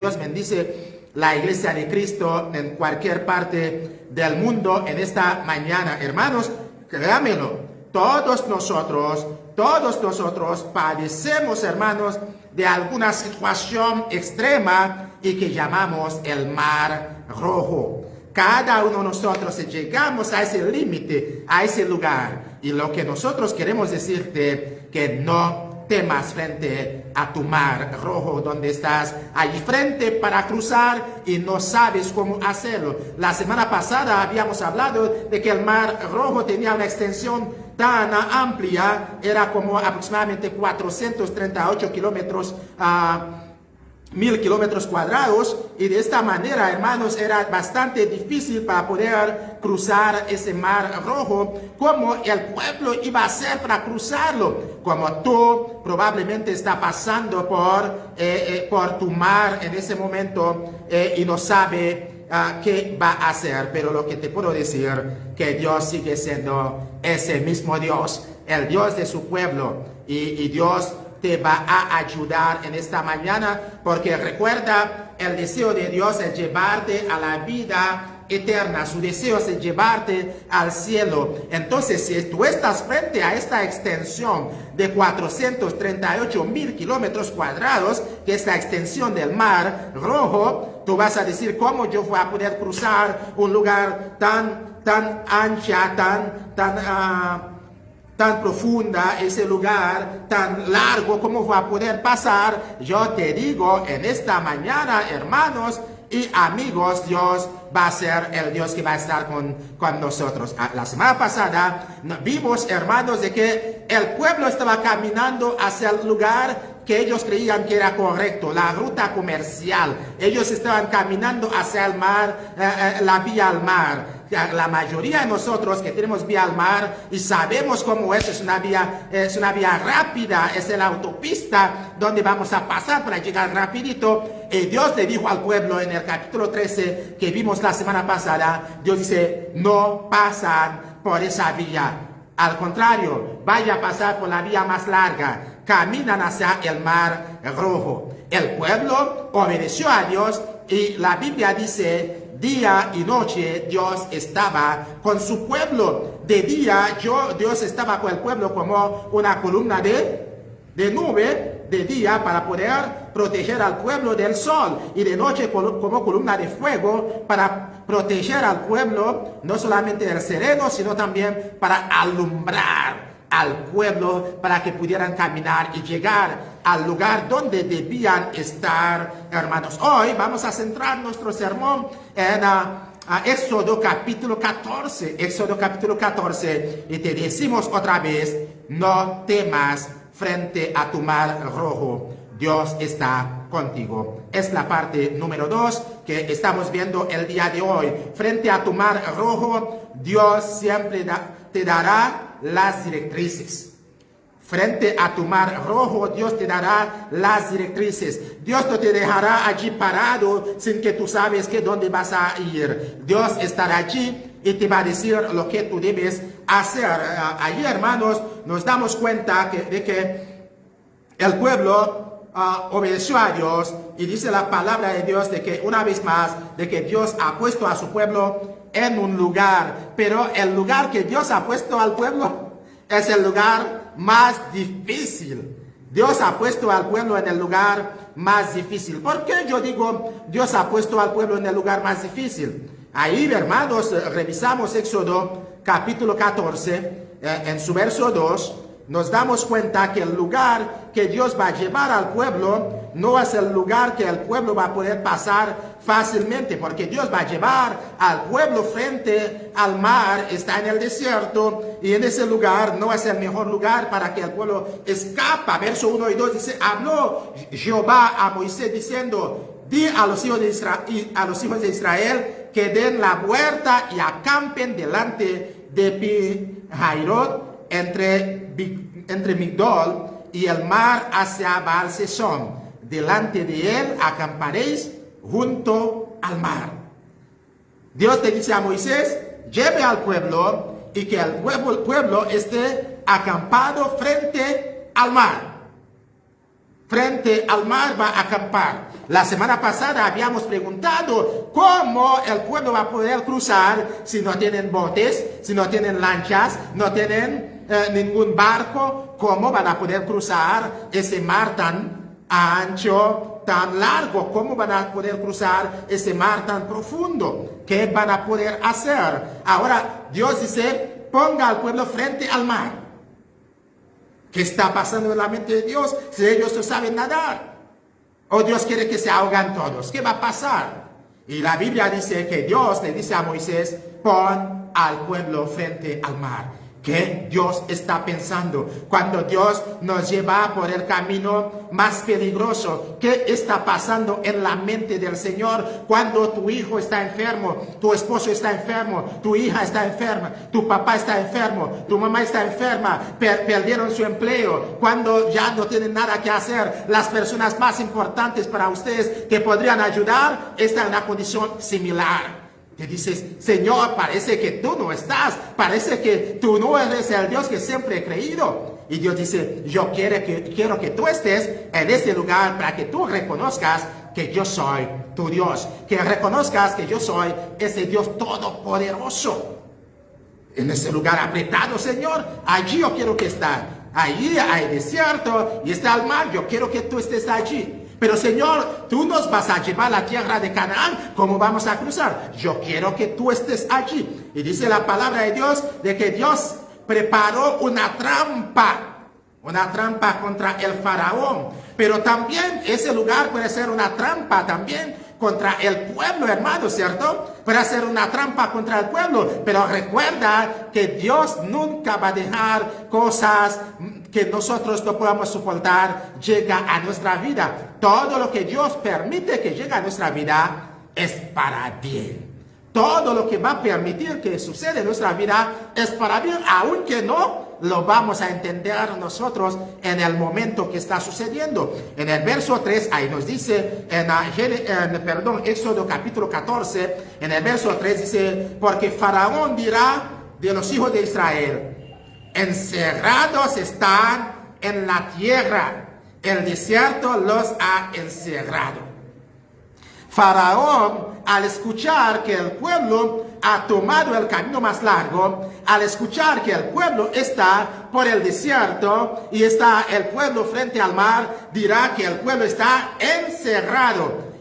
Dios bendice la iglesia de Cristo en cualquier parte del mundo en esta mañana. Hermanos, créanmelo, todos nosotros padecemos, hermanos, de alguna situación extrema y que llamamos el Mar Rojo. Cada uno de nosotros llegamos a ese límite, a ese lugar. Y lo que nosotros queremos decirte, que no temas frente a tu Mar Rojo, donde estás allí frente para cruzar y no sabes cómo hacerlo. La semana pasada habíamos hablado de que el Mar Rojo tenía una extensión tan amplia, era como aproximadamente 438 kilómetros, 1000 kilómetros cuadrados, y de esta manera, hermanos, era bastante difícil para poder cruzar ese Mar Rojo. ¿Cómo el pueblo iba a hacer para cruzarlo? Como tú probablemente está pasando por tu mar en ese momento y no sabe qué va a hacer. Pero lo que te puedo decir, que Dios sigue siendo ese mismo Dios, el Dios de su pueblo, y Dios te va a ayudar en esta mañana, porque recuerda, el deseo de Dios es llevarte a la vida eterna. Su deseo es llevarte al cielo. Entonces, si tú estás frente a esta extensión de 438,000 kilómetros cuadrados, que es la extensión del Mar Rojo, tú vas a decir, ¿cómo yo voy a poder cruzar un lugar tan ancha, tan profunda, ese lugar tan largo? ¿Cómo va a poder pasar? Yo te digo en esta mañana, hermanos y amigos, Dios va a ser el Dios que va a estar con nosotros. La semana pasada vimos, hermanos, de que el pueblo estaba caminando hacia el lugar que ellos creían que era correcto, la ruta comercial. Ellos estaban caminando hacia el mar, la vía al mar. La mayoría de nosotros que tenemos vía al mar y sabemos cómo es una vía rápida, es la autopista donde vamos a pasar para llegar rapidito. Y Dios le dijo al pueblo en el capítulo 13 que vimos la semana pasada, Dios dice, no pasan por esa vía. Al contrario, vaya a pasar por la vía más larga. Caminan hacia el Mar Rojo. El pueblo obedeció a Dios y la Biblia dice, día y noche Dios estaba con su pueblo. De día Dios estaba con el pueblo como una columna de nube, de día para poder proteger al pueblo del sol, y de noche como columna de fuego para proteger al pueblo no solamente del sereno, sino también para alumbrar al pueblo para que pudieran caminar y llegar al lugar donde debían estar, hermanos. Hoy vamos a centrar nuestro sermón en Éxodo capítulo 14. Éxodo capítulo 14. Y te decimos otra vez, no temas frente a tu Mar Rojo. Dios está contigo. Es la parte número 2 que estamos viendo el día de hoy. Frente a tu Mar Rojo, Dios siempre te dará las directrices. Frente a tu Mar Rojo, Dios te dará las directrices. Dios no te dejará allí parado sin que tú sabes que dónde vas a ir. Dios estará allí y te va a decir lo que tú debes hacer. Allí, hermanos, nos damos cuenta de que el pueblo obedeció a Dios, y dice la palabra de Dios de que una vez más, de que Dios ha puesto a su pueblo en un lugar, pero el lugar que Dios ha puesto al pueblo es el lugar más difícil. Dios ha puesto al pueblo en el lugar más difícil. ¿Por qué yo digo Dios ha puesto al pueblo en el lugar más difícil? Ahí, hermanos, revisamos Éxodo capítulo 14, en su verso 2, nos damos cuenta que el lugar que Dios va a llevar al pueblo no es el lugar que el pueblo va a poder pasar fácilmente, porque Dios va a llevar al pueblo frente al mar, está en el desierto, y en ese lugar no es el mejor lugar para que el pueblo escapa. Verso 1 y 2 dice, habló Jehová a Moisés diciendo, di a los hijos de Israel que den la vuelta y acampen delante de Pi-Hairot, entre Migdol y el mar hacia Baal-Sesón. Delante de él acamparéis junto al mar. Dios te dice a Moisés, lleve al pueblo y que el pueblo esté acampado frente al mar. frente al mar va a acampar. La semana pasada habíamos preguntado cómo el pueblo va a poder cruzar si no tienen botes, si no tienen lanchas, no tienen ningún barco. ¿Cómo van a poder cruzar ese mar tan ancho, tan largo? ¿Cómo van a poder cruzar ese mar tan profundo? ¿Qué van a poder hacer? Ahora Dios dice, ponga al pueblo frente al mar. ¿Qué está pasando en la mente de Dios si ellos no saben nadar? ¿O Dios quiere que se ahogan todos? ¿Qué va a pasar? Y la Biblia dice que Dios le dice a Moisés, pon al pueblo frente al mar. ¿Qué Dios está pensando? Cuando Dios nos lleva por el camino más peligroso, ¿qué está pasando en la mente del Señor? Cuando tu hijo está enfermo, tu esposo está enfermo, tu hija está enferma, tu papá está enfermo, tu mamá está enferma, perdieron su empleo, cuando ya no tienen nada que hacer, las personas más importantes para ustedes que podrían ayudar están en una condición similar. Te dices, Señor, parece que tú no estás, parece que tú no eres el Dios que siempre he creído. Y Dios dice, yo quiero que tú estés en este lugar para que tú reconozcas que yo soy tu Dios, que reconozcas que yo soy ese Dios todopoderoso. En ese lugar apretado, Señor, allí yo quiero que estés. Allí hay desierto y está el mar, yo quiero que tú estés allí. Pero Señor, tú nos vas a llevar a la tierra de Canaán. ¿Cómo vamos a cruzar? Yo quiero que tú estés allí. Y dice la palabra de Dios de que Dios preparó una trampa contra el faraón. Pero también ese lugar puede ser una trampa también contra el pueblo, hermano, ¿cierto? Puede ser una trampa contra el pueblo. Pero recuerda que Dios nunca va a dejar cosas que nosotros no podamos soportar llega a nuestra vida. Todo lo que Dios permite que llegue a nuestra vida es para bien. Todo lo que va a permitir que suceda en nuestra vida es para bien, aunque no lo vamos a entender nosotros en el momento que está sucediendo. En el verso 3, ahí nos dice, Éxodo capítulo 14, en el verso 3 dice, porque Faraón dirá de los hijos de Israel, encerrados están en la tierra, el desierto los ha encerrado. Faraón, al escuchar que el pueblo ha tomado el camino más largo, al escuchar que el pueblo está por el desierto y está el pueblo frente al mar, dirá que el pueblo está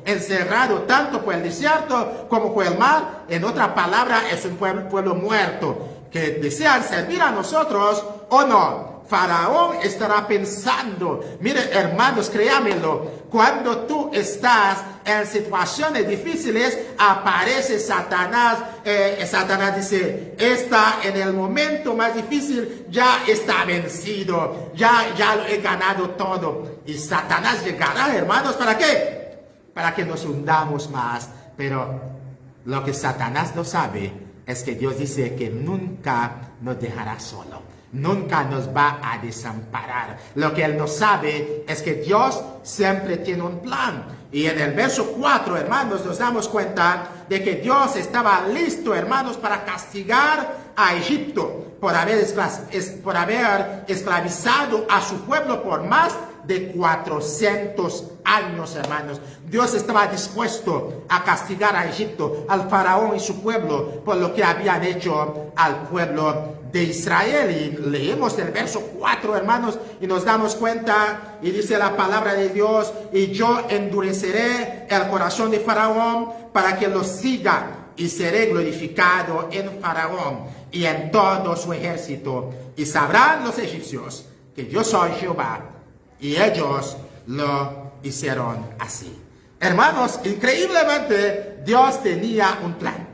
encerrado tanto por el desierto como por el mar. En otra palabra, es un pueblo muerto, que desean servir a nosotros o no. Faraón estará pensando, mire hermanos, créamelo, cuando tú estás en situaciones difíciles, aparece Satanás. Satanás dice, está en el momento más difícil, ya está vencido, ya lo he ganado todo. Y Satanás llegará, hermanos, ¿para qué? Para que nos hundamos más. Pero lo que Satanás no sabe es que Dios dice que nunca nos dejará solo. Nunca nos va a desamparar. Lo que él no sabe es que Dios siempre tiene un plan. Y en el verso 4, hermanos, nos damos cuenta de que Dios estaba listo, hermanos, para castigar a Egipto por haber esclavizado a su pueblo por más de 400 años, hermanos. Dios estaba dispuesto a castigar a Egipto, al faraón y su pueblo, por lo que habían hecho al pueblo de Israel. Y leemos el verso 4, hermanos, y nos damos cuenta, y dice la palabra de Dios, y yo endureceré el corazón de Faraón para que lo siga, y seré glorificado en Faraón y en todo su ejército, y sabrán los egipcios que yo soy Jehová. Y ellos lo hicieron así. Hermanos, increíblemente, Dios tenía un plan.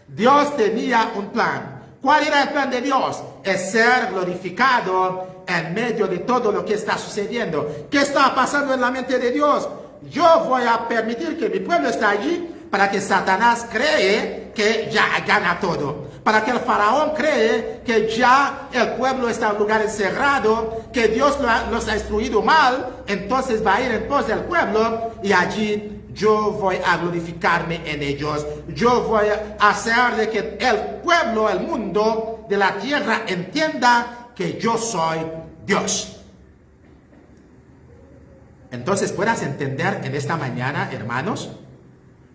Dios tenía un plan. ¿Cuál era el plan de Dios? Es ser glorificado en medio de todo lo que está sucediendo. ¿Qué está pasando en la mente de Dios? Yo voy a permitir que mi pueblo esté allí para que Satanás cree que ya gana todo. Para que el faraón cree que ya el pueblo está en un lugar encerrado, que Dios los ha instruido mal, entonces va a ir en pos del pueblo y allí yo voy a glorificarme en ellos. Yo voy a hacer de que el pueblo, el mundo de la tierra entienda que yo soy Dios. Entonces, ¿puedes entender en esta mañana, hermanos?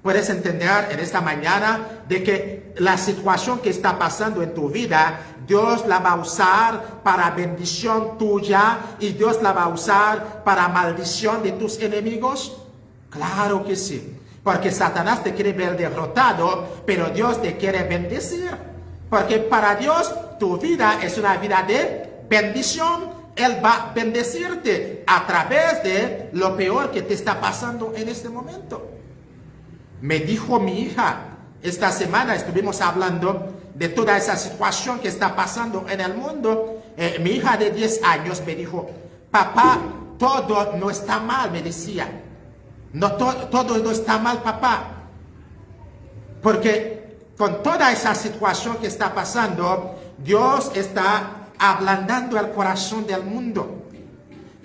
Puedes entender en esta mañana de que la situación que está pasando en tu vida, Dios la va a usar para bendición tuya y Dios la va a usar para maldición de tus enemigos. Claro que sí, porque Satanás te quiere ver derrotado, pero Dios te quiere bendecir. Porque para Dios tu vida es una vida de bendición. Él va a bendecirte a través de lo peor que te está pasando en este momento. Me dijo mi hija, esta semana estuvimos hablando de toda esa situación que está pasando en el mundo. Mi hija de 10 años me dijo, papá, todo no está mal, me decía. No, todo no está mal, papá. Porque con toda esa situación que está pasando, Dios está ablandando el corazón del mundo.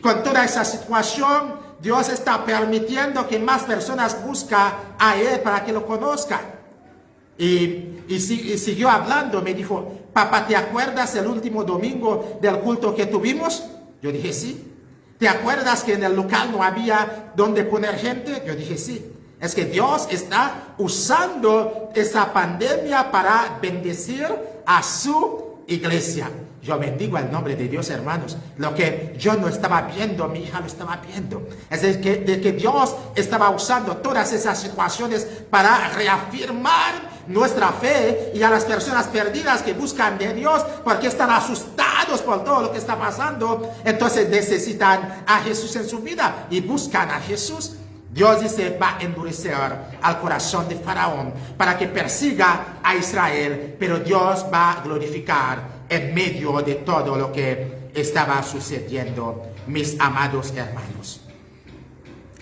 Con toda esa situación, Dios está permitiendo que más personas busquen a Él para que lo conozcan. Y siguió hablando, me dijo, papá, ¿te acuerdas el último domingo del culto que tuvimos? Yo dije, sí. ¿Te acuerdas que en el local no había donde poner gente? Yo dije, sí. Es que Dios está usando esa pandemia para bendecir a su iglesia. Yo bendigo el nombre de Dios, hermanos. Lo que yo no estaba viendo, mi hija lo estaba viendo. Es de que Dios estaba usando todas esas situaciones para reafirmar nuestra fe y a las personas perdidas que buscan de Dios porque están asustados por todo lo que está pasando. Entonces necesitan a Jesús en su vida y buscan a Jesús. Dios dice, va a endurecer al corazón de Faraón para que persiga a Israel, pero Dios va a glorificar en medio de todo lo que estaba sucediendo, mis amados hermanos.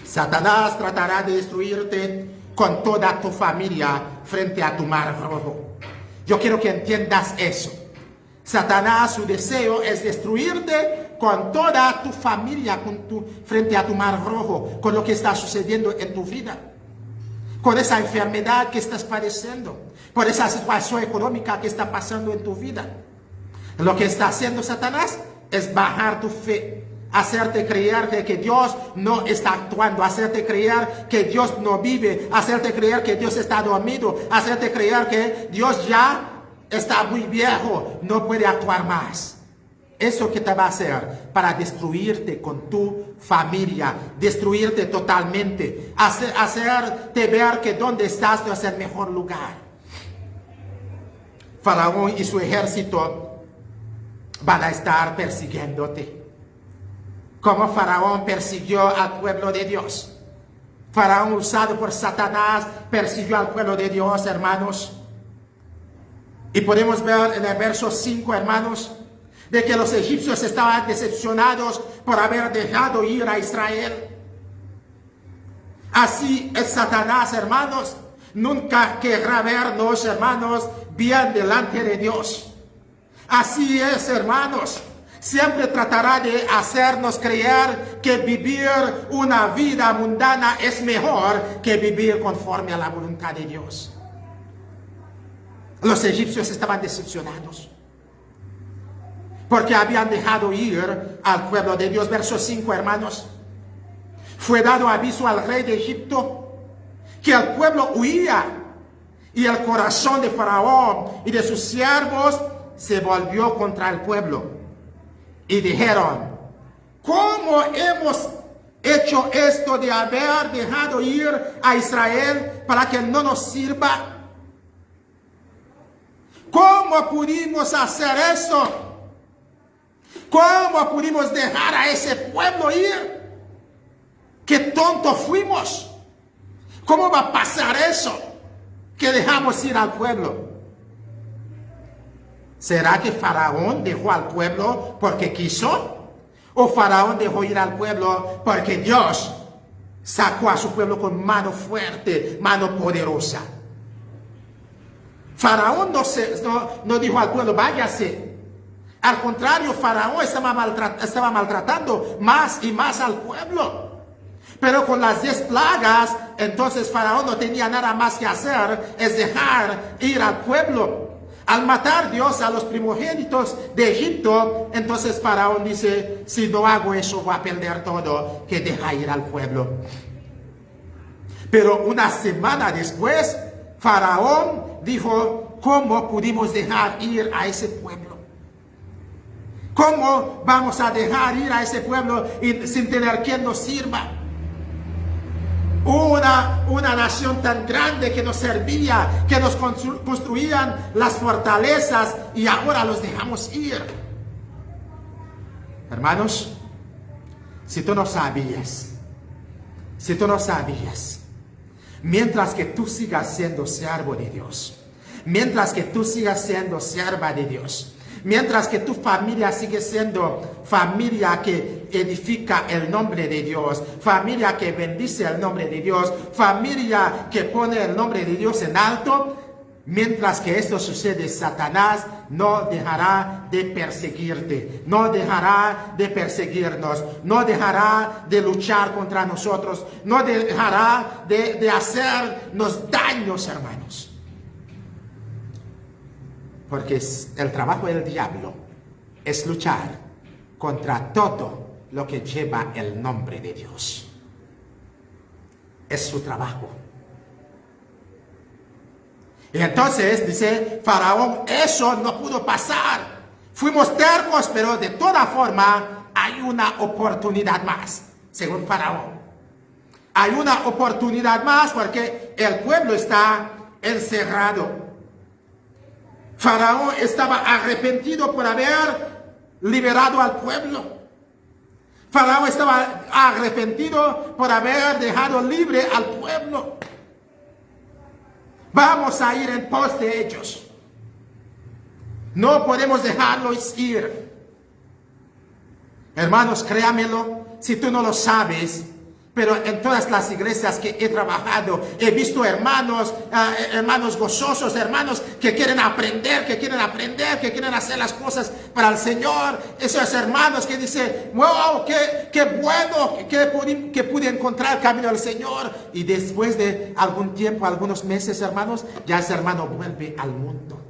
Satanás tratará de destruirte con toda tu familia frente a tu mar rojo. Yo quiero que entiendas eso. Satanás, su deseo es destruirte con toda tu familia frente a tu mar rojo, con lo que está sucediendo en tu vida, con esa enfermedad que estás padeciendo, por esa situación económica que está pasando en tu vida. Lo que está haciendo Satanás es bajar tu fe, hacerte creer que Dios no está actuando, hacerte creer que Dios no vive, hacerte creer que Dios está dormido, hacerte creer que Dios ya está muy viejo, no puede actuar más. Eso que te va a hacer para destruirte con tu familia, destruirte totalmente, hacerte ver que donde estás no es el mejor lugar. Faraón y su ejército van a estar persiguiéndote, como Faraón persiguió al pueblo de Dios. Faraón, usado por Satanás, persiguió al pueblo de Dios, hermanos. Y podemos ver en el verso 5, hermanos, de que los egipcios estaban decepcionados por haber dejado ir a Israel. Así es Satanás, hermanos. Nunca querrá vernos, hermanos, bien delante de Dios. Así es, hermanos. Siempre tratará de hacernos creer que vivir una vida mundana es mejor que vivir conforme a la voluntad de Dios. Los egipcios estaban decepcionados porque habían dejado ir al pueblo de Dios. Verso 5, hermanos. Fue dado aviso al rey de Egipto que el pueblo huía, y el corazón de Faraón y de sus siervos se volvió contra el pueblo. Y dijeron, ¿cómo hemos hecho esto de haber dejado ir a Israel para que no nos sirva? ¿Cómo pudimos hacer eso? ¿Cómo pudimos dejar a ese pueblo ir? ¡Qué tontos fuimos! ¿Cómo va a pasar eso? Que dejamos ir al pueblo. ¿Será que Faraón dejó al pueblo porque quiso? ¿O Faraón dejó ir al pueblo porque Dios sacó a su pueblo con mano fuerte, mano poderosa? Faraón no dijo al pueblo, váyase. Al contrario, Faraón estaba maltratando más y más al pueblo. Pero con las 10 plagas, entonces Faraón no tenía nada más que hacer, es dejar ir al pueblo. Al matar Dios a los primogénitos de Egipto, entonces Faraón dice, si no hago eso voy a perder todo, que deja ir al pueblo. Pero una semana después, Faraón dijo, ¿cómo pudimos dejar ir a ese pueblo? ¿Cómo vamos a dejar ir a ese pueblo sin tener quien nos sirva? Una nación tan grande que nos servía, que nos construían las fortalezas y ahora los dejamos ir. Hermanos, si tú no sabías, mientras que tú sigas siendo siervo de Dios, mientras que tú sigas siendo sierva de Dios, mientras que tu familia sigue siendo familia que edifica el nombre de Dios, familia que bendice el nombre de Dios, familia que pone el nombre de Dios en alto, mientras que esto sucede, Satanás no dejará de perseguirte, no dejará de perseguirnos, no dejará de luchar contra nosotros, no dejará de hacernos daños, hermanos. Porque el trabajo del diablo es luchar contra todo lo que lleva el nombre de Dios. Es su trabajo. Y entonces dice Faraón, eso no pudo pasar. Fuimos tercos, pero de toda forma hay una oportunidad más, según Faraón. Hay una oportunidad más porque el pueblo está encerrado. Faraón estaba arrepentido por haber liberado al pueblo. Faraón estaba arrepentido por haber dejado libre al pueblo. Vamos a ir en pos de ellos. No podemos dejarlos ir. Hermanos, créamelo, si tú no lo sabes, pero en todas las iglesias que he trabajado, he visto hermanos gozosos, hermanos que quieren aprender, que quieren hacer las cosas para el Señor. Esos hermanos que dicen, wow, qué bueno que pude encontrar el camino del Señor. Y después de algún tiempo, algunos meses, hermanos, ya ese hermano vuelve al mundo.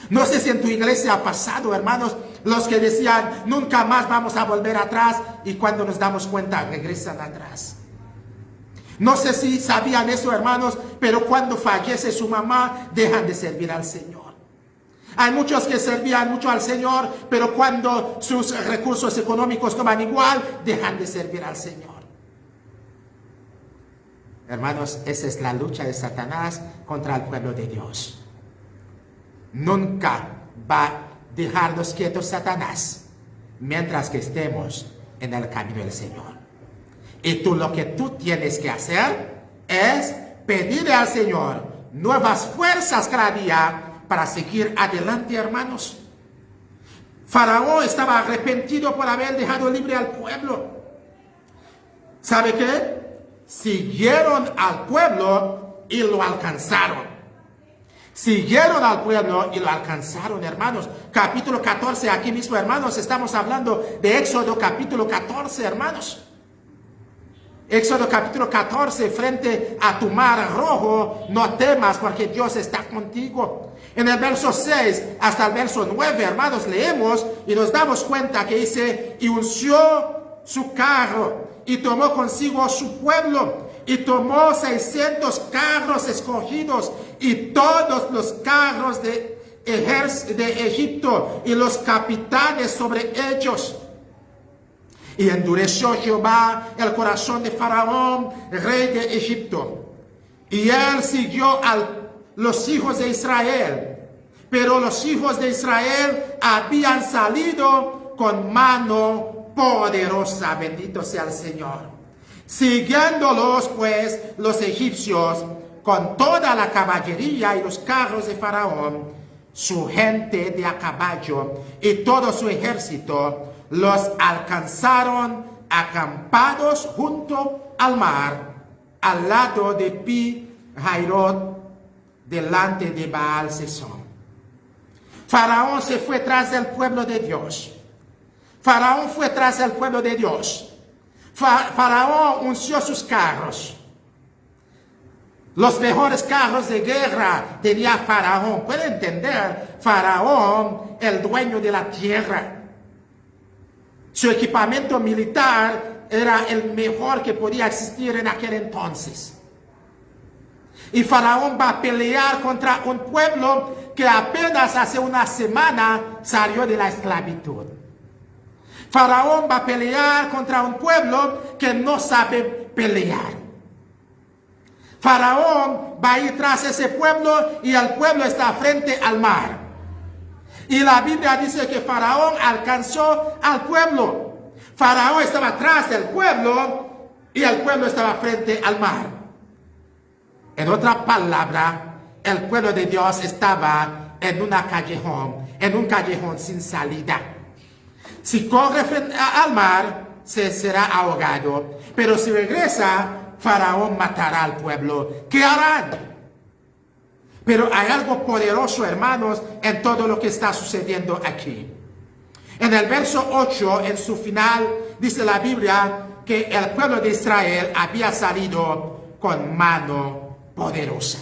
No sé si en tu iglesia ha pasado, hermanos, los que decían, nunca más vamos a volver atrás, y cuando nos damos cuenta, regresan atrás. No sé si sabían eso, hermanos, pero cuando fallece su mamá, dejan de servir al Señor. Hay muchos que servían mucho al Señor, pero cuando sus recursos económicos toman igual, dejan de servir al Señor. Hermanos, esa es la lucha de Satanás contra el pueblo de Dios. Nunca va a dejarnos quietos Satanás mientras que estemos en el camino del Señor. Y lo que tú tienes que hacer es pedirle al Señor nuevas fuerzas cada día para seguir adelante, hermanos. Faraón estaba arrepentido por haber dejado libre al pueblo. ¿Sabe qué? Siguieron al pueblo y lo alcanzaron. Siguieron al pueblo y lo alcanzaron, hermanos. Capítulo 14, aquí mismo, hermanos, estamos hablando de Éxodo capítulo 14, hermanos. Éxodo capítulo 14, frente a tu mar rojo, no temas porque Dios está contigo. En el verso 6 hasta el verso 9, hermanos, leemos y nos damos cuenta que dice, y unció su carro y tomó consigo su pueblo. Y tomó 600 carros escogidos y todos los carros de Egipto y los capitanes sobre ellos. Y endureció Jehová el corazón de Faraón, rey de Egipto. Y él siguió a los hijos de Israel. Pero los hijos de Israel habían salido con mano poderosa. Bendito sea el Señor. Siguiéndolos pues los egipcios con toda la caballería y los carros de Faraón, su gente de a caballo y todo su ejército, los alcanzaron acampados junto al mar, al lado de Pi-Hairot, delante de Baal-Sesón. Faraón se fue tras del pueblo de Dios. Faraón fue tras del pueblo de Dios. Faraón unció sus carros. Los mejores carros de guerra tenía Faraón. ¿Puede entender? Faraón, el dueño de la tierra. Su equipamiento militar era el mejor que podía existir en aquel entonces. Y Faraón va a pelear contra un pueblo que apenas hace una semana salió de la esclavitud. Faraón va a pelear contra un pueblo que no sabe pelear. Faraón va a ir tras ese pueblo y el pueblo está frente al mar. Y la Biblia dice que Faraón alcanzó al pueblo. Faraón estaba atrás del pueblo y el pueblo estaba frente al mar. En otra palabra, el pueblo de Dios estaba en un callejón sin salida. Si corre frente al mar, se será ahogado. Pero si regresa, Faraón matará al pueblo. ¿Qué harán? Pero hay algo poderoso, hermanos, en todo lo que está sucediendo aquí. En el verso 8, en su final, dice la Biblia que el pueblo de Israel había salido con mano poderosa.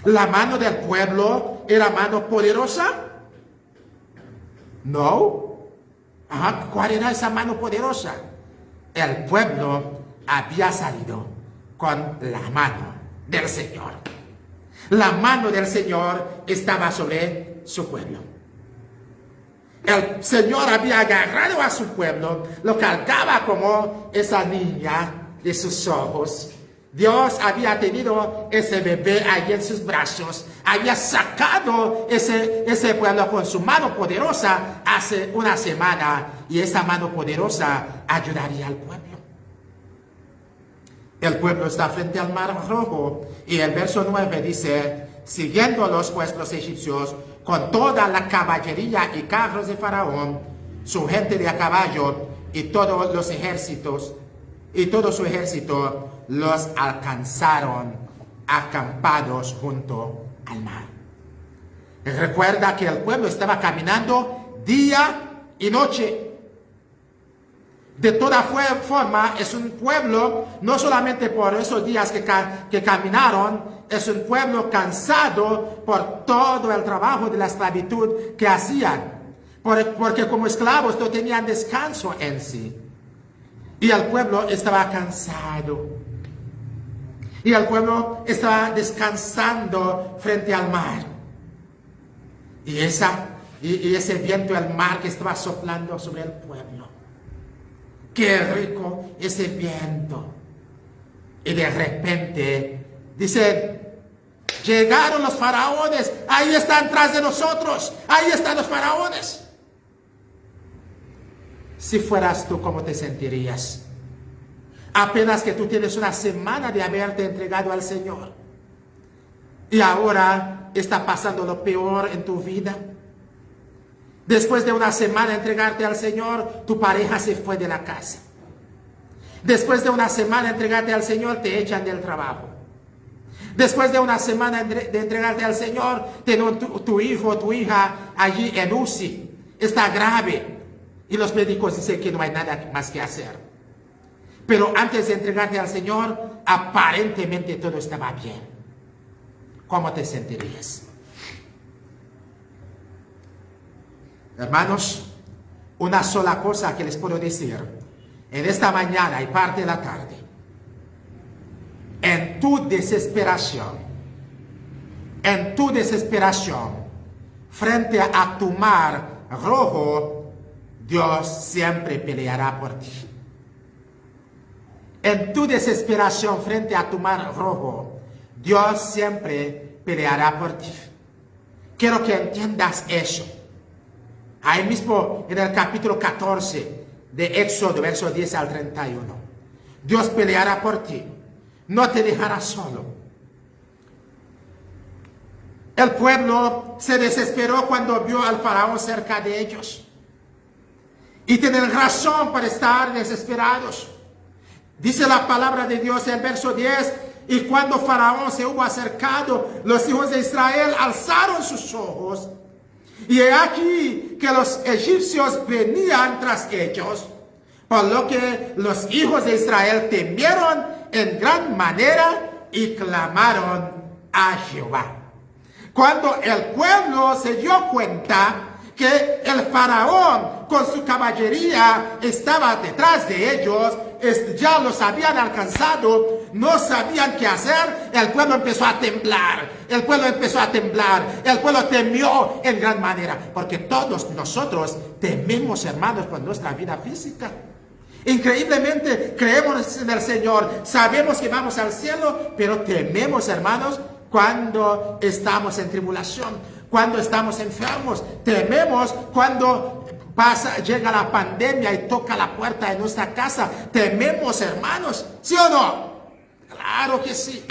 ¿La mano del pueblo era mano poderosa? No. ¿Cuál era esa mano poderosa? El pueblo había salido con la mano del Señor. La mano del Señor estaba sobre su pueblo. El Señor había agarrado a su pueblo, lo cargaba como esa niña de sus ojos. Dios había tenido ese bebé ahí en sus brazos, había sacado ese pueblo con su mano poderosa hace una semana, y esa mano poderosa ayudaría al pueblo. El pueblo está frente al mar rojo, y el verso 9 dice: siguiéndolos pues los egipcios con toda la caballería y carros de Faraón, su gente de a caballo y todos los ejércitos, y todo su ejército, los alcanzaron acampados junto al mar. Recuerda que el pueblo estaba caminando día y noche. De toda forma, es un pueblo, no solamente por esos días que caminaron, es un pueblo cansado por todo el trabajo de la esclavitud que hacían. Porque como esclavos no tenían descanso en sí. Y el pueblo estaba cansado. Y el pueblo estaba descansando frente al mar. Y ese viento del mar que estaba soplando sobre el pueblo. Qué rico ese viento. Y de repente dicen: llegaron los faraones, ahí están tras de nosotros, ahí están los faraones. Si fueras tú, ¿cómo te sentirías? Apenas que tú tienes una semana de haberte entregado al Señor. Y ahora está pasando lo peor en tu vida. Después de una semana de entregarte al Señor, tu pareja se fue de la casa. Después de una semana de entregarte al Señor, te echan del trabajo. Después de una semana de entregarte al Señor, tu hijo o tu hija allí en UCI. Está grave. Y los médicos dicen que no hay nada más que hacer. Pero antes de entregarte al Señor, aparentemente todo estaba bien. ¿Cómo te sentirías? Hermanos, una sola cosa que les puedo decir en esta mañana y parte de la tarde. En tu desesperación, frente a tu mar rojo, Dios siempre peleará por ti. En tu desesperación frente a tu mar rojo, Dios siempre peleará por ti. Quiero que entiendas eso. Ahí mismo en el capítulo 14 de Éxodo, versos 10 al 31. Dios peleará por ti. No te dejará solo. El pueblo se desesperó cuando vio al faraón cerca de ellos. Y tienen razón para estar desesperados. Dice la palabra de Dios en el verso 10: y cuando Faraón se hubo acercado, los hijos de Israel alzaron sus ojos. Y he aquí que los egipcios venían tras ellos, por lo que los hijos de Israel temieron en gran manera y clamaron a Jehová. Cuando el pueblo se dio cuenta que el faraón con su caballería estaba detrás de ellos, ya los habían alcanzado, no sabían qué hacer, el pueblo empezó a temblar, el pueblo temió en gran manera, porque todos nosotros tememos, hermanos, por nuestra vida física. Increíblemente creemos en el Señor, sabemos que vamos al cielo, pero tememos, hermanos, cuando estamos en tribulación, cuando estamos enfermos, tememos cuando llega la pandemia y toca la puerta de nuestra casa, tememos, hermanos, ¿sí o no? Claro que sí.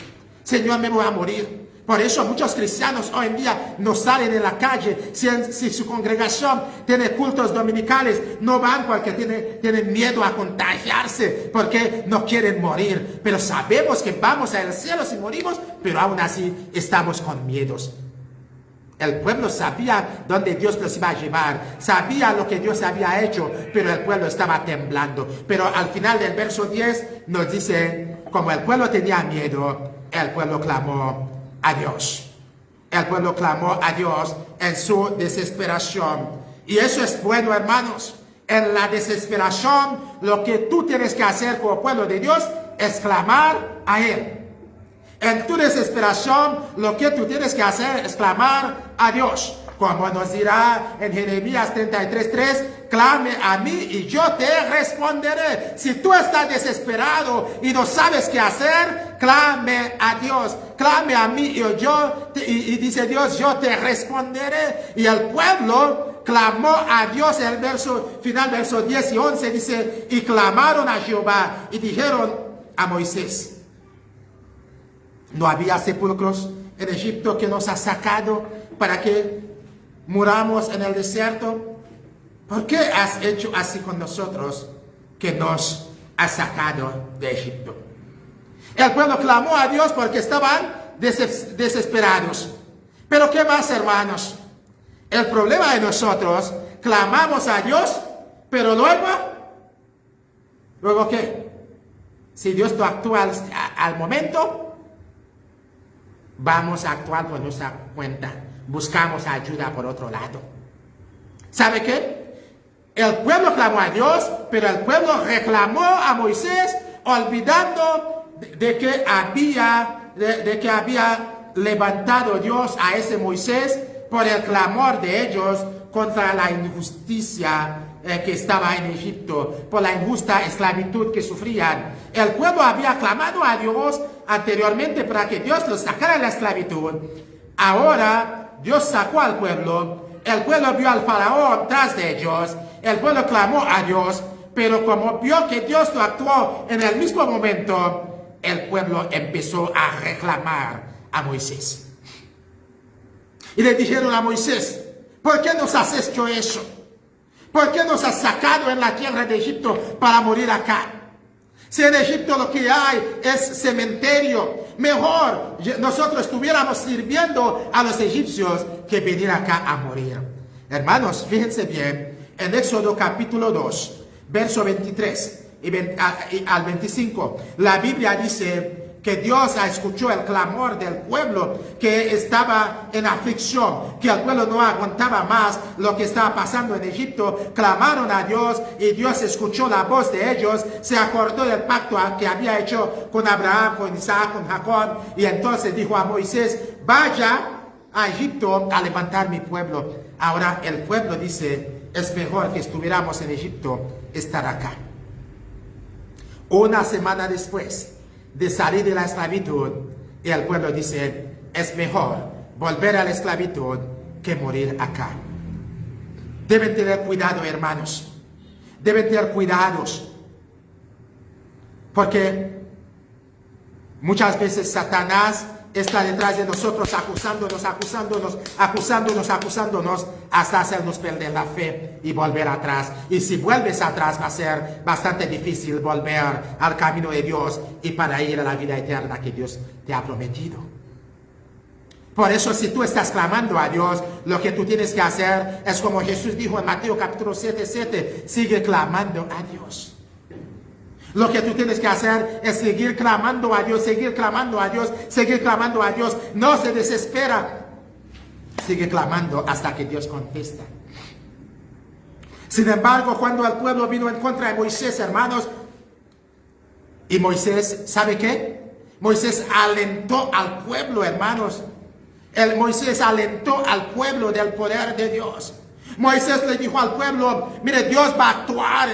Señor, me voy a morir. Por eso muchos cristianos hoy en día no salen en la calle. Si su congregación tiene cultos dominicales, no van porque tienen miedo a contagiarse, porque no quieren morir. Pero sabemos que vamos al cielo si morimos, pero aún así estamos con miedos. El pueblo sabía dónde Dios los iba a llevar, sabía lo que Dios había hecho, pero el pueblo estaba temblando. Pero al final del verso 10 nos dice, como el pueblo tenía miedo, el pueblo clamó a Dios. El pueblo clamó a Dios en su desesperación. Y eso es bueno, hermanos. En la desesperación, lo que tú tienes que hacer como pueblo de Dios es clamar a Él. En tu desesperación, lo que tú tienes que hacer es clamar a Dios. Como nos dirá en Jeremías 33:3, clame a mí y yo te responderé. Si tú estás desesperado y no sabes qué hacer, clame a Dios. Clame a mí y dice Dios, yo te responderé. Y el pueblo clamó a Dios. El final, verso 10 y 11 dice, y clamaron a Jehová y dijeron a Moisés, ¿no había sepulcros en Egipto que nos ha sacado para que muramos en el desierto? ¿Por qué has hecho así con nosotros que nos has sacado de Egipto? El pueblo clamó a Dios porque estaban desesperados. Pero ¿qué más, hermanos? El problema de nosotros, clamamos a Dios, pero ¿luego qué? Si Dios no actúa al momento, vamos a actuar por nuestra cuenta. Buscamos ayuda por otro lado. ¿Sabe qué? El pueblo clamó a Dios, pero el pueblo reclamó a Moisés, olvidando de que había levantado Dios a ese Moisés por el clamor de ellos contra la injusticia que estaba en Egipto, por la injusta esclavitud que sufrían. El pueblo había clamado a Dios anteriormente para que Dios los sacara de la esclavitud. Ahora Dios sacó al pueblo, el pueblo vio al faraón tras de ellos, el pueblo clamó a Dios, pero como vio que Dios no actuó en el mismo momento, el pueblo empezó a reclamar a Moisés. Y le dijeron a Moisés, ¿por qué nos has hecho eso? ¿Por qué nos has sacado en la tierra de Egipto para morir acá? Si en Egipto lo que hay es cementerio, mejor nosotros estuviéramos sirviendo a los egipcios que venir acá a morir. Hermanos, fíjense bien, en Éxodo capítulo 2, verso 23 al 25, la Biblia dice que Dios escuchó el clamor del pueblo que estaba en aflicción, que el pueblo no aguantaba más lo que estaba pasando en Egipto. Clamaron a Dios y Dios escuchó la voz de ellos, se acordó del pacto que había hecho con Abraham, con Isaac, con Jacob, y entonces dijo a Moisés, vaya a Egipto a levantar mi pueblo. Ahora el pueblo dice, es mejor que estuviéramos en Egipto estar acá. Una semana después de salir de la esclavitud, y el pueblo dice, es mejor volver a la esclavitud que morir acá. Deben tener cuidado, hermanos. Deben tener cuidados. Porque muchas veces Satanás está detrás de nosotros acusándonos hasta hacernos perder la fe y volver atrás. Y si vuelves atrás va a ser bastante difícil volver al camino de Dios y para ir a la vida eterna que Dios te ha prometido. Por eso, si tú estás clamando a Dios, lo que tú tienes que hacer es como Jesús dijo en Mateo capítulo 7:7, sigue clamando a Dios. Lo que tú tienes que hacer es seguir clamando a Dios, seguir clamando a Dios, seguir clamando a Dios. No se desespera. Sigue clamando hasta que Dios contesta. Sin embargo, cuando el pueblo vino en contra de Moisés, hermanos, y Moisés, ¿sabe qué? Moisés alentó al pueblo, hermanos. Moisés alentó al pueblo del poder de Dios. Moisés le dijo al pueblo, mire, Dios va a actuar.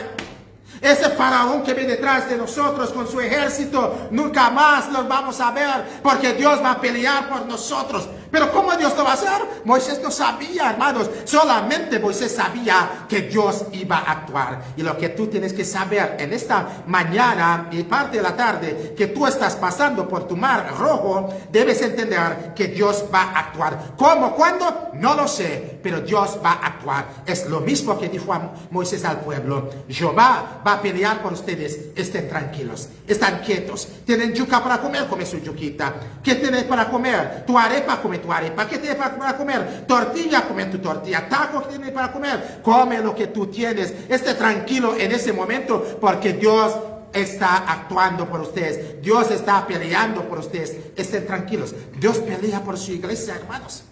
Ese faraón que viene detrás de nosotros con su ejército, nunca más los vamos a ver, porque Dios va a pelear por nosotros. Pero ¿cómo Dios lo va a hacer? Moisés no sabía, hermanos. Solamente Moisés sabía que Dios iba a actuar. Y lo que tú tienes que saber en esta mañana y parte de la tarde, que tú estás pasando por tu mar rojo, debes entender que Dios va a actuar. ¿Cómo? ¿Cuándo? No lo sé, pero Dios va a actuar. Es lo mismo que dijo a Moisés al pueblo. Jehová va a pelear por ustedes. Estén tranquilos, están quietos. Tienen yuca para comer, come su yuquita. ¿Qué tienes para comer? Tu arepa, come tu arepa. ¿Qué tienes para comer? Tortilla, come tu tortilla. Taco, ¿qué tienes para comer? Come lo que tú tienes. Esté tranquilo en ese momento, porque Dios está actuando por ustedes. Dios está peleando por ustedes. Estén tranquilos. Dios pelea por su iglesia, hermanos.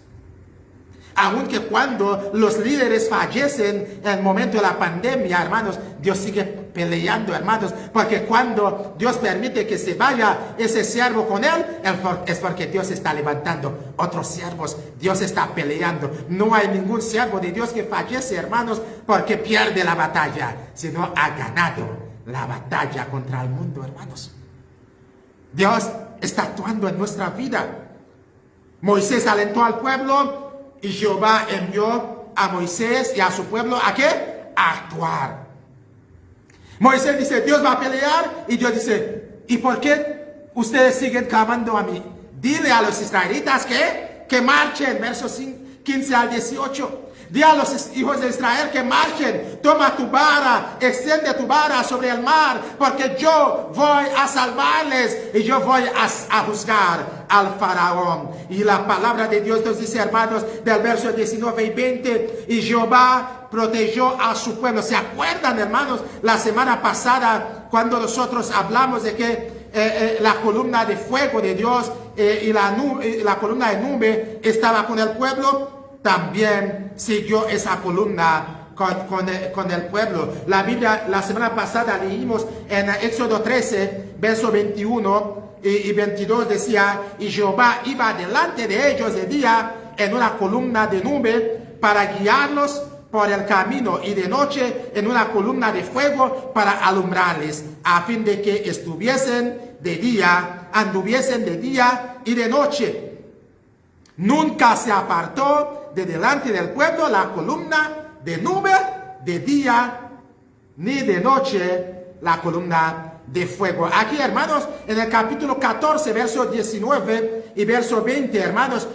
Aunque cuando los líderes fallecen en el momento de la pandemia, hermanos, Dios sigue peleando, hermanos, porque cuando Dios permite que se vaya ese siervo con él, es porque Dios está levantando otros siervos. Dios está peleando. No hay ningún siervo de Dios que fallece, hermanos, porque pierde la batalla, sino ha ganado la batalla contra el mundo, hermanos. Dios está actuando en nuestra vida. Moisés alentó al pueblo. Y Jehová envió a Moisés y a su pueblo ¿a qué? A actuar. Moisés dice, Dios va a pelear. Y Dios dice, ¿y por qué ustedes siguen clamando a mí? Dile a los israelitas que marchen. Versos 15 al 18. Dile a los hijos de Israel que marchen. Toma tu vara, extiende tu vara sobre el mar, porque yo voy a salvarles y yo voy a juzgar al faraón. Y la palabra de Dios nos dice, hermanos, del verso 19 y 20, y Jehová protegió a su pueblo. ¿Se acuerdan, hermanos, la semana pasada cuando nosotros hablamos de que la columna de fuego de Dios y la columna de nube estaba con el pueblo? También siguió esa columna con el pueblo. La Biblia, la semana pasada leímos en Éxodo 13, verso 21 y 22, decía, y Jehová iba delante de ellos de día en una columna de nube para guiarlos por el camino, y de noche en una columna de fuego para alumbrarles, a fin de que anduviesen de día y de noche. Nunca se apartó de delante del pueblo la columna de nube de día, ni de noche la columna de fuego. Aquí, hermanos, en el capítulo 14, verso 19 y verso 20, hermanos,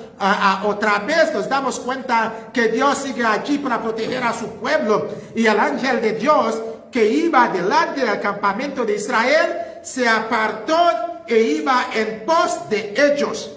otra vez nos damos cuenta que Dios sigue allí para proteger a su pueblo. Y el ángel de Dios que iba delante del campamento de Israel se apartó e iba en pos de ellos.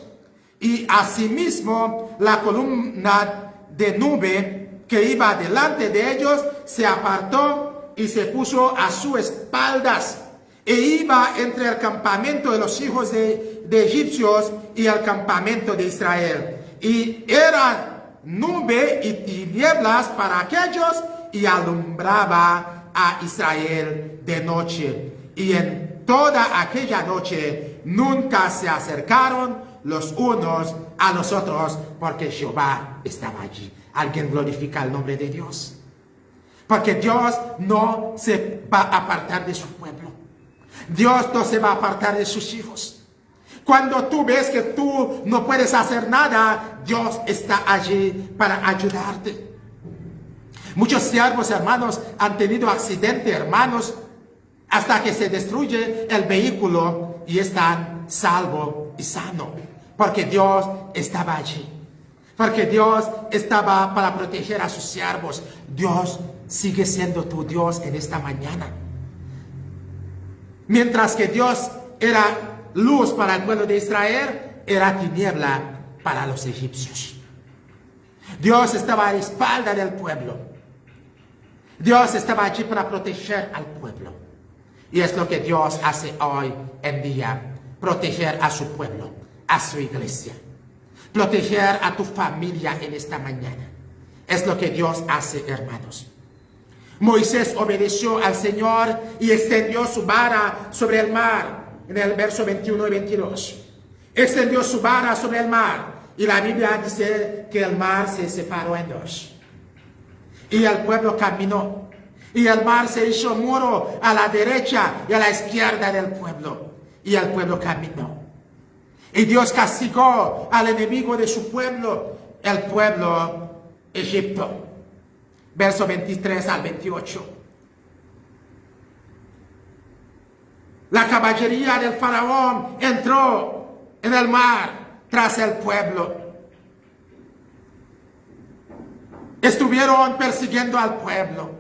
Y asimismo la columna de nube que iba delante de ellos se apartó y se puso a sus espaldas, e iba entre el campamento de los hijos de egipcios y el campamento de Israel. Y era nube y tinieblas para aquellos, y alumbraba a Israel de noche. Y en toda aquella noche nunca se acercaron los unos a los otros, porque Jehová estaba allí. Alguien glorifica el nombre de Dios, porque Dios no se va a apartar de su pueblo. Dios no se va a apartar de sus hijos. Cuando tú ves que tú no puedes hacer nada, Dios está allí para ayudarte. Muchos siervos, hermanos, han tenido accidente, hermanos, hasta que se destruye el vehículo y están salvo y sano, porque Dios estaba allí, porque Dios estaba para proteger a sus siervos. Dios sigue siendo tu Dios en esta mañana. Mientras que Dios era luz para el pueblo de Israel, era tiniebla para los egipcios. Dios estaba a la espalda del pueblo. Dios estaba allí para proteger al pueblo. Y es lo que Dios hace hoy en día. Proteger a su pueblo, a su iglesia. Proteger a tu familia en esta mañana. Es lo que Dios hace, hermanos. Moisés obedeció al Señor y extendió su vara sobre el mar. En el verso 21 y 22. Extendió su vara sobre el mar. Y la Biblia dice que el mar se separó en dos. Y el pueblo caminó. Y el mar se hizo muro a la derecha y a la izquierda del pueblo. Y el pueblo caminó. Y Dios castigó al enemigo de su pueblo, el pueblo Egipto. Verso 23 al 28. La caballería del faraón entró en el mar tras el pueblo. Estuvieron persiguiendo al pueblo.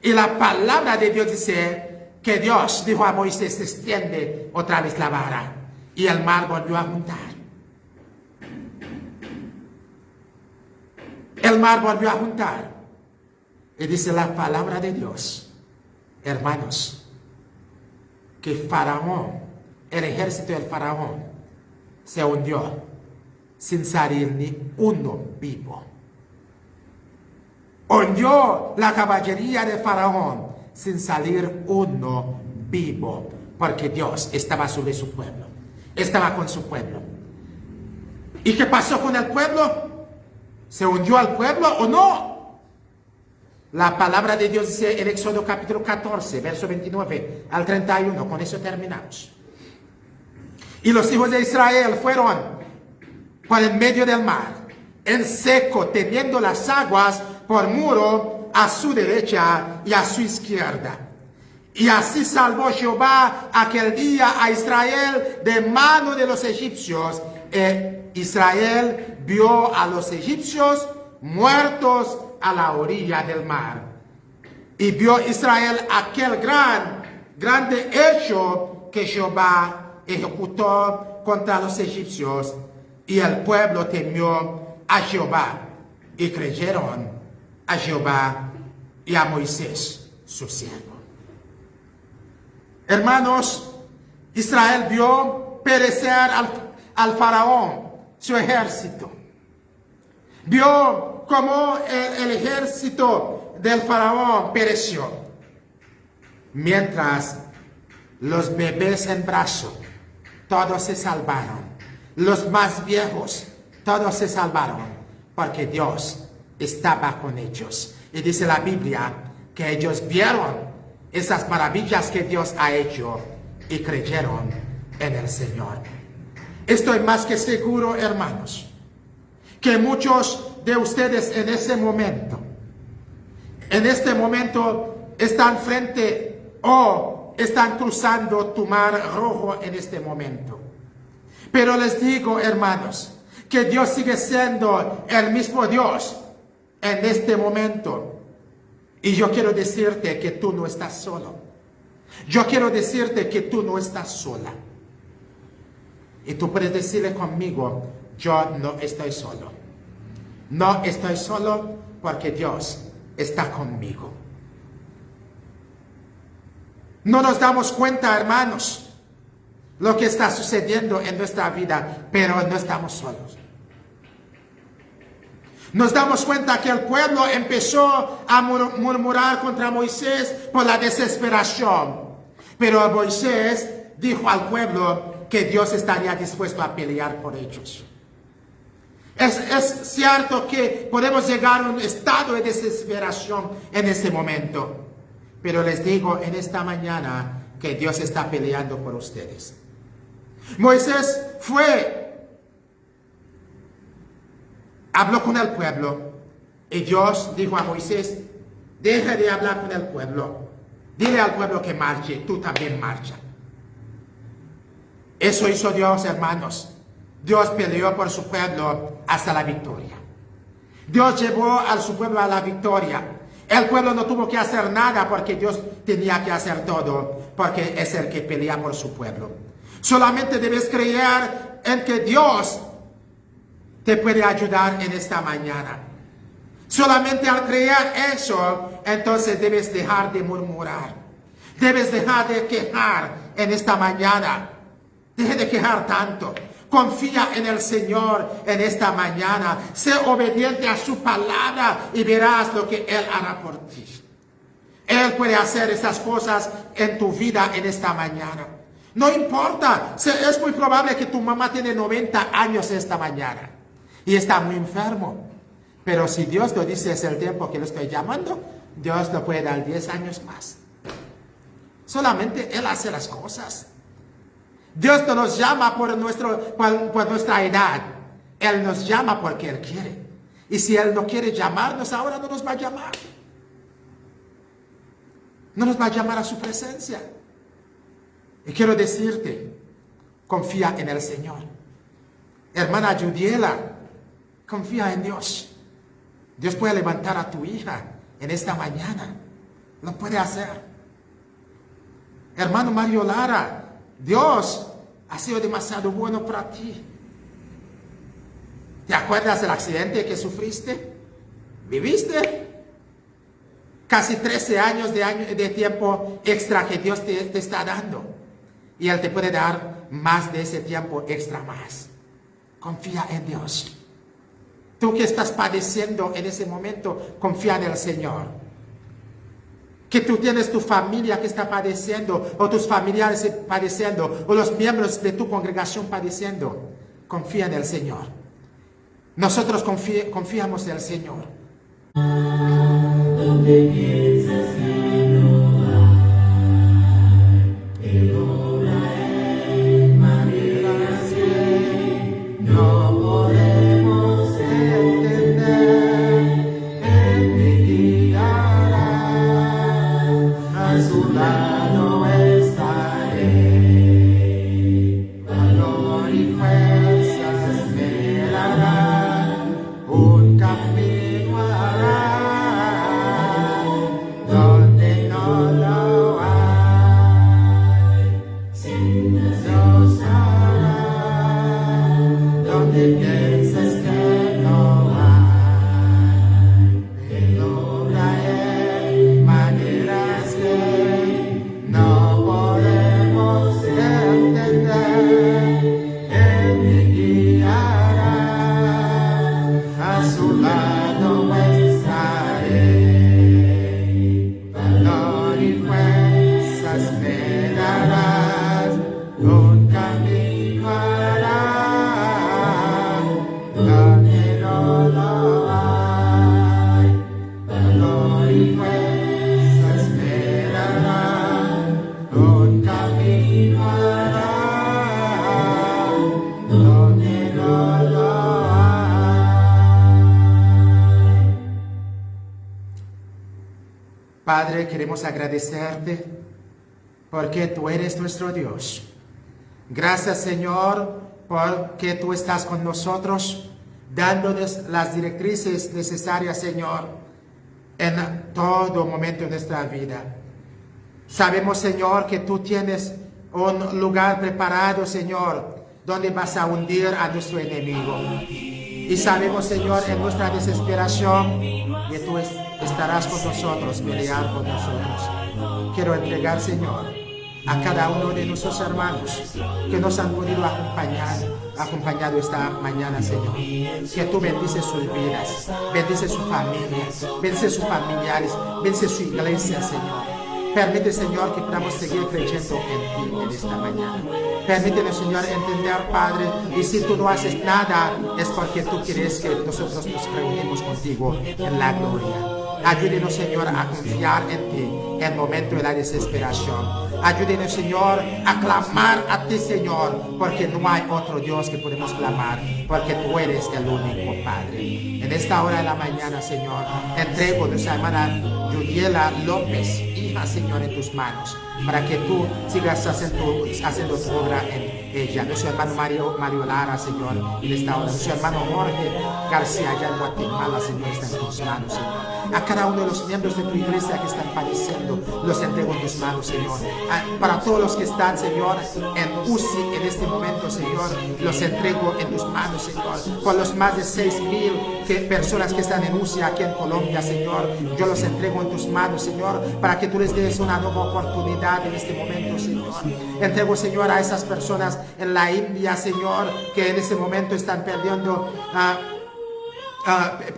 Y la palabra de Dios dice que Dios dijo a Moisés: extiende otra vez la vara. Y el mar volvió a juntar. El mar volvió a juntar. Y dice la palabra de Dios, hermanos, que Faraón, el ejército del Faraón, se hundió sin salir ni uno vivo. Hundió la caballería de Faraón sin salir uno vivo, porque Dios estaba sobre su pueblo, estaba con su pueblo. ¿Y qué pasó con el pueblo? ¿Se hundió al pueblo o no? La palabra de Dios dice en Éxodo capítulo 14, verso 29 al 31, con eso terminamos. Y los hijos de Israel fueron por el medio del mar, en seco, teniendo las aguas por muro a su derecha y a su izquierda. Y así salvó Jehová aquel día a Israel de mano de los egipcios. Israel vio a los egipcios muertos a la orilla del mar. Y vio Israel aquel grande hecho que Jehová ejecutó contra los egipcios. Y el pueblo temió a Jehová y creyeron a Jehová y a Moisés, su siervo. Hermanos, Israel vio perecer al faraón, su ejército. Vio cómo el ejército del faraón pereció. Mientras los bebés en brazos, todos se salvaron. Los más viejos, todos se salvaron, porque Dios estaba con ellos. Y dice la Biblia que ellos vieron esas maravillas que Dios ha hecho y creyeron en el Señor. Estoy más que seguro, hermanos, que muchos de ustedes en este momento están frente o están cruzando tu mar rojo en este momento. Pero les digo, hermanos, que Dios sigue siendo el mismo Dios en este momento. Y yo quiero decirte que tú no estás solo. Yo quiero decirte que tú no estás sola. Y tú puedes decirle conmigo: yo no estoy solo. No estoy solo porque Dios está conmigo. No nos damos cuenta, hermanos, lo que está sucediendo en nuestra vida, pero no estamos solos. Nos damos cuenta que el pueblo empezó a murmurar contra Moisés por la desesperación. Pero Moisés dijo al pueblo que Dios estaría dispuesto a pelear por ellos. Es cierto que podemos llegar a un estado de desesperación en este momento. Pero les digo en esta mañana que Dios está peleando por ustedes. Moisés habló con el pueblo y Dios dijo a Moisés: deja de hablar con el pueblo, dile al pueblo que marche, tú también marcha. Eso hizo Dios, hermanos. Dios peleó por su pueblo hasta la victoria. Dios llevó a su pueblo a la victoria. El pueblo no tuvo que hacer nada porque Dios tenía que hacer todo, porque es el que pelea por su pueblo. Solamente debes creer en que Dios te puede ayudar en esta mañana. Solamente al creer eso, entonces debes dejar de murmurar. Debes dejar de quejar en esta mañana. Deje de quejar tanto. Confía en el Señor en esta mañana. Sé obediente a su palabra y verás lo que Él hará por ti. Él puede hacer esas cosas en tu vida en esta mañana. No importa. Es muy probable que tu mamá tiene 90 años esta mañana y está muy enfermo. Pero si Dios lo dice es el tiempo que lo estoy llamando, Dios le puede dar 10 años más. Solamente Él hace las cosas. Dios no nos llama por nuestra edad. Él nos llama porque Él quiere. Y si Él no quiere llamarnos, ahora no nos va a llamar. No nos va a llamar a su presencia. Y quiero decirte, confía en el Señor. Hermana Judiela, confía en Dios. Dios puede levantar a tu hija en esta mañana. Lo puede hacer. Hermano Mario Lara, Dios ha sido demasiado bueno para ti. ¿Te acuerdas del accidente que sufriste? ¿Viviste? Casi 13 años de tiempo extra que Dios te está dando. Y Él te puede dar más de ese tiempo extra más. Confía en Dios. Tú que estás padeciendo en ese momento, confía en el Señor. Que tú tienes tu familia que está padeciendo, o tus familiares padeciendo, o los miembros de tu congregación padeciendo. Confía en el Señor. Nosotros confiamos en el Señor. Donde piensas que no hay, obra en maneras que no podemos entender. Él me guiará, a su lado estaré. Valor y fuerzas me darán, un camino hará donde no lo hay. Sin Dios hará donde piensas que no hay. Él obra en maneras que no podemos entender. Él me guiará, a su lado estaré. Valor y fuerzas me darás, un camino hará donde no lo hay. Valor y fuerzas me darán, un camino hará donde no lo hay. Padre, queremos agradecerte porque tú eres nuestro Dios. Gracias, Señor, porque tú estás con nosotros, dándonos las directrices necesarias, Señor, en todo momento de nuestra vida. Sabemos, Señor, que tú tienes un lugar preparado, Señor, donde vas a hundir a nuestro enemigo. Y sabemos, Señor, en nuestra desesperación, que tú estarás con nosotros, pelear con nosotros. Quiero entregar, Señor, a cada uno de nuestros hermanos que nos han podido acompañado esta mañana, Señor. Que tú bendices sus vidas, bendices su familia, bendices sus familiares, bendices su iglesia, Señor. Permite, Señor, que podamos seguir creyendo en ti en esta mañana. Permítenos, Señor, entender, Padre, y si tú no haces nada, es porque tú quieres que nosotros nos reunimos contigo en la gloria. Ayúdenos, Señor, a confiar en ti en el momento de la desesperación. Ayúdenos, Señor, a clamar a ti, Señor, porque no hay otro Dios que podemos clamar, porque tú eres el único Padre. En esta hora de la mañana, Señor, entrego a nuestra hermana Judiela López, hija, Señor, en tus manos, para que tú sigas haciendo tu obra en ella. Nuestro hermano Mario Lara, Señor, en esta hora. Nuestro hermano Jorge García, allá en Guatemala, Señor, está en tus manos, Señor. a cada uno de los miembros de tu iglesia que están padeciendo, los entrego en tus manos, Señor. Para todos los que están, Señor, en UCI en este momento, Señor, los entrego en tus manos, Señor. Con los más de 6,000 personas que están en UCI aquí en Colombia, Señor, yo los entrego en tus manos, Señor, para que tú les des una nueva oportunidad en este momento, Señor. Entrego, Señor, a esas personas en la India, Señor, que en este momento están perdiendo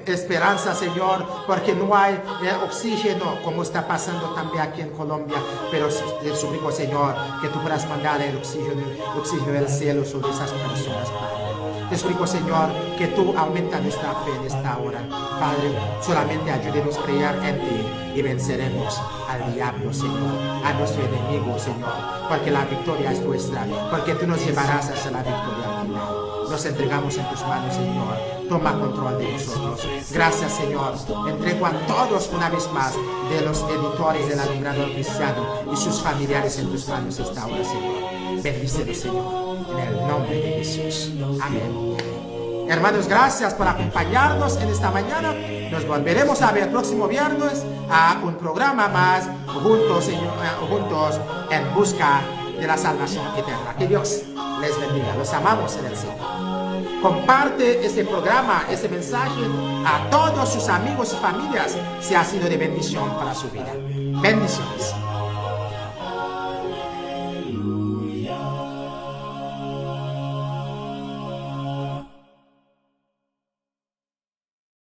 esperanza, Señor, porque no hay oxígeno, como está pasando también aquí en Colombia. Pero te suplico, Señor, que tú puedas mandar el oxígeno del cielo sobre esas personas, Padre. Te suplico, Señor, que tú aumenta nuestra fe en esta hora, Padre. Solamente ayúdenos a creer en ti y venceremos al diablo, Señor, a nuestro enemigo, Señor, porque la victoria es nuestra, porque tú nos llevarás hacia la victoria final. Nos entregamos en tus manos, Señor. Toma control de nosotros. Gracias, Señor. Entrego a todos una vez más, de los editores del Alumbrador Cristiano y sus familiares, en tus manos esta hora, Señor. Bendícelos, Señor, en el nombre de Jesús. Amén. Hermanos, gracias por acompañarnos en esta mañana. Nos volveremos a ver el próximo viernes a un programa más juntos, Señor, juntos en busca de la salvación eterna. Que Dios les bendiga. Los amamos en el Señor. Comparte este programa, este mensaje a todos sus amigos y familias si ha sido de bendición para su vida. Bendiciones.